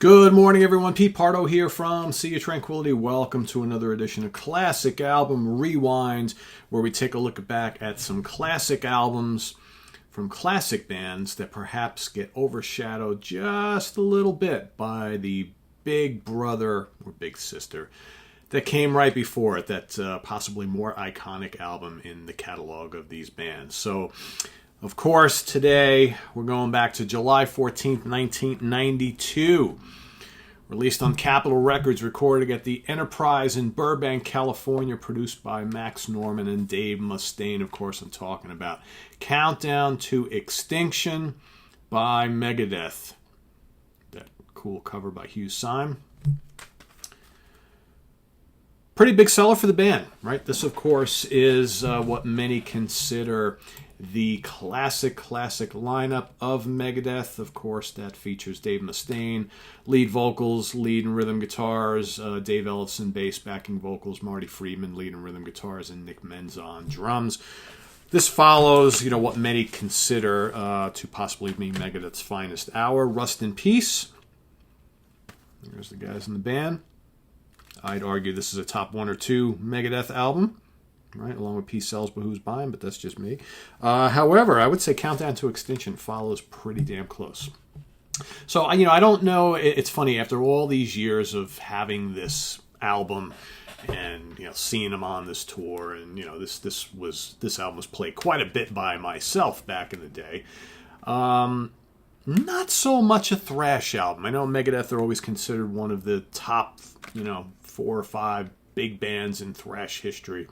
Good morning, everyone. Pete Pardo here from Sea of Tranquility. Welcome to another edition of Classic Album Rewind, where we take a look back at some classic albums from classic bands that perhaps get overshadowed just a little bit by the big brother or big sister that came right before it, that possibly more iconic album in the catalog of these bands. So, of course, today we're going back to July 14th, 1992. Released on Capitol Records, recorded at the Enterprise in Burbank, California, produced by Max Norman and Dave Mustaine. Of course, I'm talking about Countdown to Extinction by Megadeth. That cool cover by Hugh Syme. Pretty big seller for the band, right? This, of course, is what many consider the classic lineup of Megadeth. Of course, that features Dave Mustaine, lead vocals, lead and rhythm guitars, Dave Ellefson, bass, backing vocals, Marty Friedman, lead and rhythm guitars, and Nick Menza on drums. This follows, what many consider to possibly be Megadeth's finest hour. Rust in Peace. There's the guys in the band. I'd argue this is a top 1 or 2 Megadeth album, right, along with Peace Sells, but who's buying? But that's just me. However, I would say Countdown to Extinction follows pretty damn close. So, I don't know. It's funny, after all these years of having this album and, seeing them on this tour, and, this album was played quite a bit by myself back in the day. Not so much a thrash album. I know Megadeth are always considered one of the top, 4 or 5 big bands in thrash history.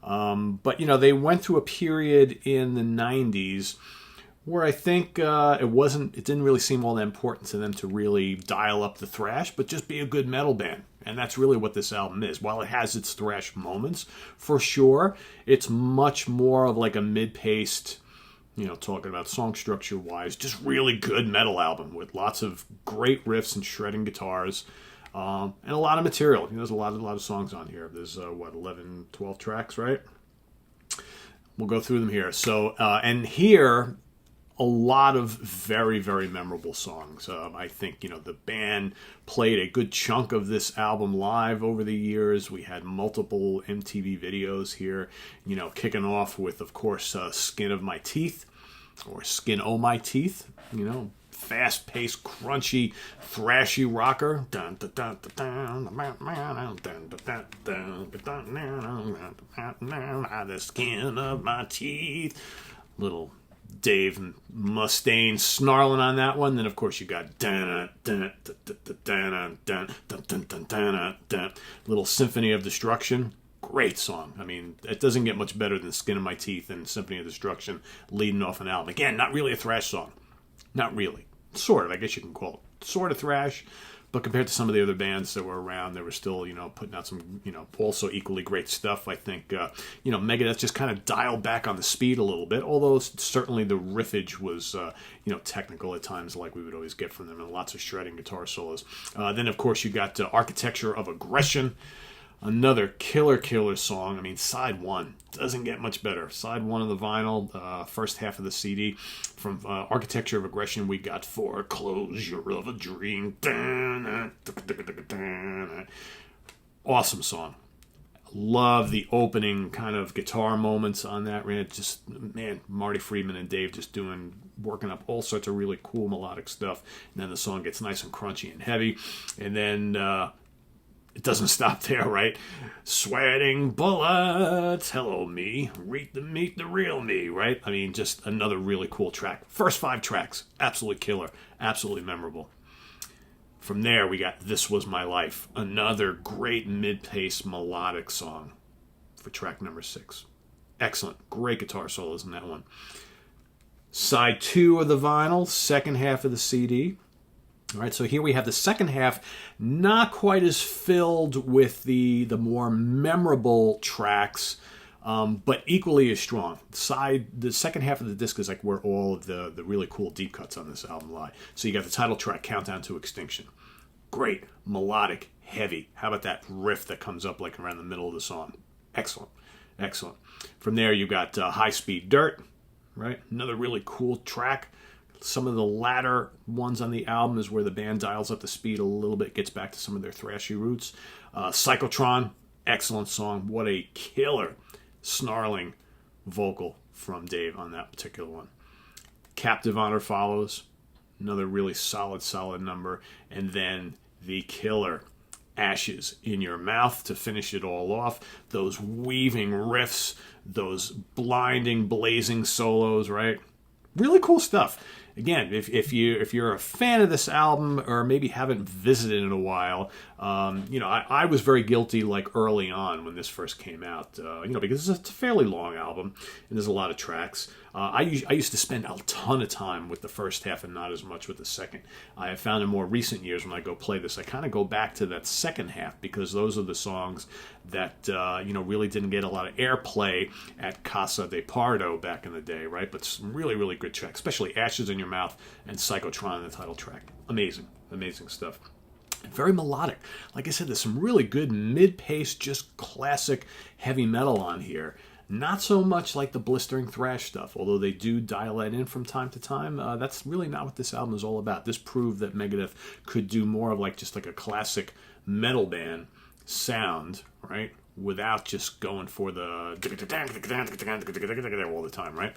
But, they went through a period in the 90s where I think it didn't really seem all that important to them to really dial up the thrash, but just be a good metal band. And that's really what this album is. While it has its thrash moments, for sure, it's much more of like a mid-paced, talking about song structure-wise, just really good metal album with lots of great riffs and shredding guitars. And a lot of material. There's a lot of songs on here. There's, 11, 12 tracks, right? We'll go through them here. So, and here, a lot of very, very memorable songs. I think, the band played a good chunk of this album live over the years. We had multiple MTV videos here, kicking off with, of course, Skin of My Teeth, or Skin O' My Teeth, fast-paced, crunchy, thrashy rocker. The skin of my teeth. Little Dave Mustaine snarling on that one. Then, of course, you got Little Symphony of Destruction. Great song. I mean, it doesn't get much better than Skin of My Teeth and Symphony of Destruction leading off an album. Again, not really a thrash song. Not really. Sort of, I guess you can call it. Sort of thrash, but compared to some of the other bands that were around, they were still, putting out some, also equally great stuff. I think, Megadeth just kind of dialed back on the speed a little bit, although certainly the riffage was, technical at times, like we would always get from them, and lots of shredding guitar solos. Then, of course, you got Architecture of Aggression. Another killer song. I mean, side 1 doesn't get much better. Side 1 of the vinyl, first half of the CD. From Architecture of Aggression, we got Foreclosure of a Dream. Awesome song. Love the opening kind of guitar moments on that. Marty Friedman and Dave just working up all sorts of really cool melodic stuff. And then the song gets nice and crunchy and heavy. And then it doesn't stop there, right? Sweating bullets, hello me, meet the real me, right? I mean, just another really cool track. First 5 tracks, absolutely killer, absolutely memorable. From there, we got This Was My Life, another great mid-paced melodic song for track number 6. Excellent, great guitar solos in that one. Side 2 of the vinyl, second half of the CD. All right, so here we have the second half, not quite as filled with the more memorable tracks, but equally as strong. The second half of the disc is like where all of the really cool deep cuts on this album lie. So you got the title track, Countdown to Extinction. Great, melodic, heavy. How about that riff that comes up like around the middle of the song? Excellent. From there, you got High Speed Dirt, right? Another really cool track. Some of the latter ones on the album is where the band dials up the speed a little bit, gets back to some of their thrashy roots. Psychotron, excellent song. What a killer, snarling vocal from Dave on that particular one. Captive Honor follows, another really solid number. And then the killer, Ashes in Your Mouth, to finish it all off. Those weaving riffs, those blinding, blazing solos, right? Really cool stuff. Again, if you're a fan of this album, or maybe haven't visited in a while, I was very guilty like early on when this first came out, because it's a fairly long album and there's a lot of tracks. I used to spend a ton of time with the first half and not as much with the second. I have found in more recent years when I go play this, I kind of go back to that second half because those are the songs that really didn't get a lot of airplay at Casa de Pardo back in the day, right? But some really, really good tracks, especially Ashes in Your Mouth and Psychotron, the title track. Amazing stuff. Very melodic. Like I said, there's some really good mid-paced, just classic heavy metal on here. Not so much like the blistering thrash stuff, although they do dial that in from time to time. That's really not what this album is all about. This proved that Megadeth could do more of just like a classic metal band sound, right? Without just going for the all the time, right?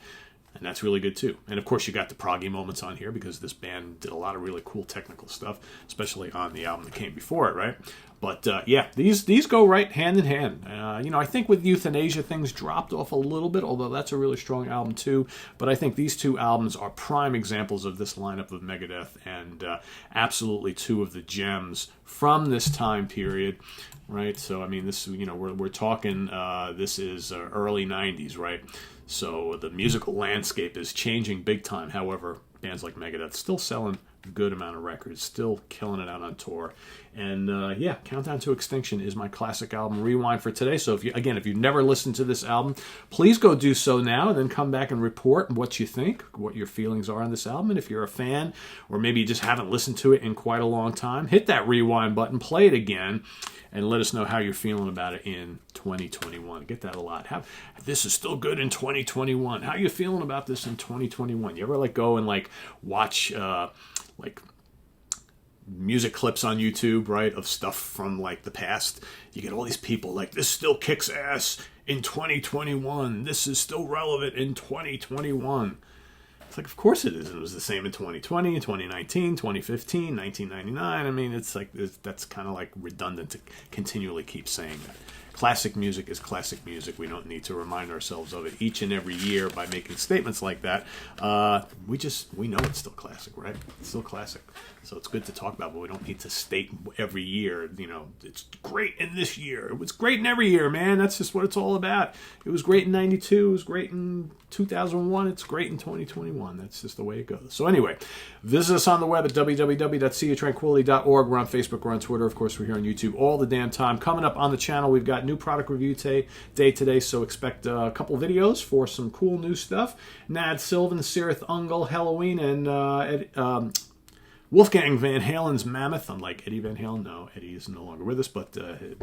And that's really good too. And of course you got the proggy moments on here because this band did a lot of really cool technical stuff, especially on the album that came before it, right? But these go right hand in hand. I think with Euthanasia things dropped off a little bit, although that's a really strong album too. But I think these two albums are prime examples of this lineup of Megadeth, and absolutely two of the gems from this time period, right? So I mean, this we're talking this is early '90s, right? So the musical landscape is changing big time. However, bands like Megadeth still selling a good amount of records, still killing it out on tour. And Countdown to Extinction is my classic album rewind for today. So if you've never listened to this album, please go do so now and then come back and report what you think, what your feelings are on this album. And if you're a fan, or maybe you just haven't listened to it in quite a long time, hit that rewind button, play it again, and let us know how you're feeling about it in 2021. I get that a lot. This is still good in 2021. How are you feeling about this in 2021? You ever go and watch music clips on YouTube, right, of stuff from the past? You get all these people this still kicks ass in 2021. This is still relevant in 2021. It's of course it is. It was the same in 2020, 2019, 2015, 1999. I mean, that's kind of redundant to continually keep saying that. Classic music is classic music. We don't need to remind ourselves of it each and every year by making statements like that. We know it's still classic, right? It's still classic. So it's good to talk about, but we don't need to state every year, it's great in this year. It was great in every year, man. That's just what it's all about. It was great in 92. It was great in 2001. It's great in 2021. That's just the way it goes. So anyway, visit us on the web at www.seaoftranquility.org. We're on Facebook. We're on Twitter. Of course, we're here on YouTube all the damn time. Coming up on the channel, we've got new product review day today, so expect a couple videos for some cool new stuff. Nad Sylvan, Cirith Ungol, Halloween, and Wolfgang Van Halen's Mammoth. Unlike Eddie Van Halen, no, Eddie is no longer with us, but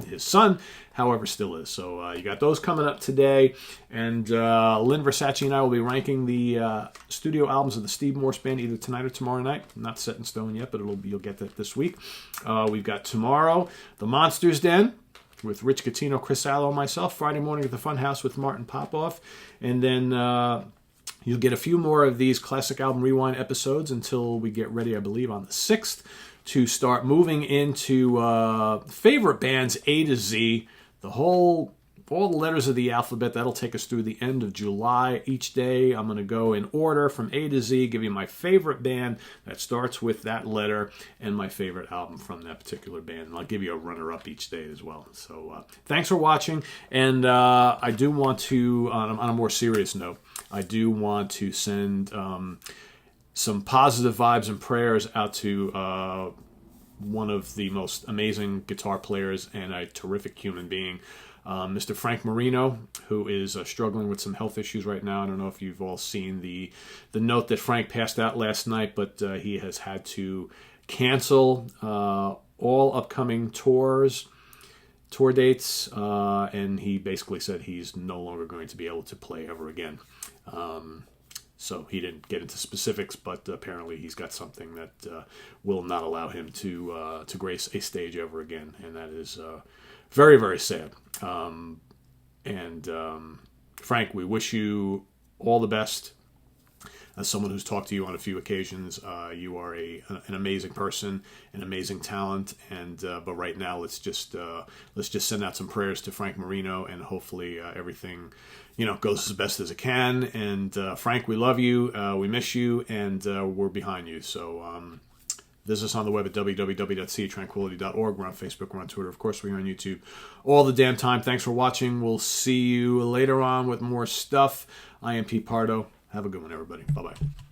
his son, however, still is. So you got those coming up today. And Lynn Versace and I will be ranking the studio albums of the Steve Morse Band either tonight or tomorrow night. Not set in stone yet, but you'll get that this week. We've got tomorrow, The Monsters Den with Rich Catino, Chris Allo, and myself. Friday morning at the Funhouse with Martin Popoff. And then you'll get a few more of these Classic Album Rewind episodes until we get ready, I believe, on the 6th to start moving into favorite bands A to Z. All the letters of the alphabet. That'll take us through the end of July. Each day I'm going to go in order from A to Z, give you my favorite band that starts with that letter and my favorite album from that particular band. And I'll give you a runner-up each day as well. So thanks for watching. And I do want to, on a more serious note, I do want to send some positive vibes and prayers out to one of the most amazing guitar players and a terrific human being, Mr. Frank Marino, who is struggling with some health issues right now. I don't know if you've all seen the note that Frank passed out last night, but he has had to cancel all upcoming tour dates, and he basically said he's no longer going to be able to play ever again. So he didn't get into specifics, but apparently he's got something that will not allow him to grace a stage ever again, and that is very, very sad. Frank, we wish you all the best. As someone who's talked to you on a few occasions, you are an amazing person, an amazing talent, and but right now let's just send out some prayers to Frank Marino, and hopefully everything goes as best as it can. And Frank, we love you, we miss you, and we're behind you. So visit us on the web at www.seatranquility.org. We're on Facebook, we're on Twitter, of course, we're on YouTube all the damn time. Thanks for watching. We'll see you later on with more stuff. I am Pete Pardo. Have a good one, everybody. Bye-bye.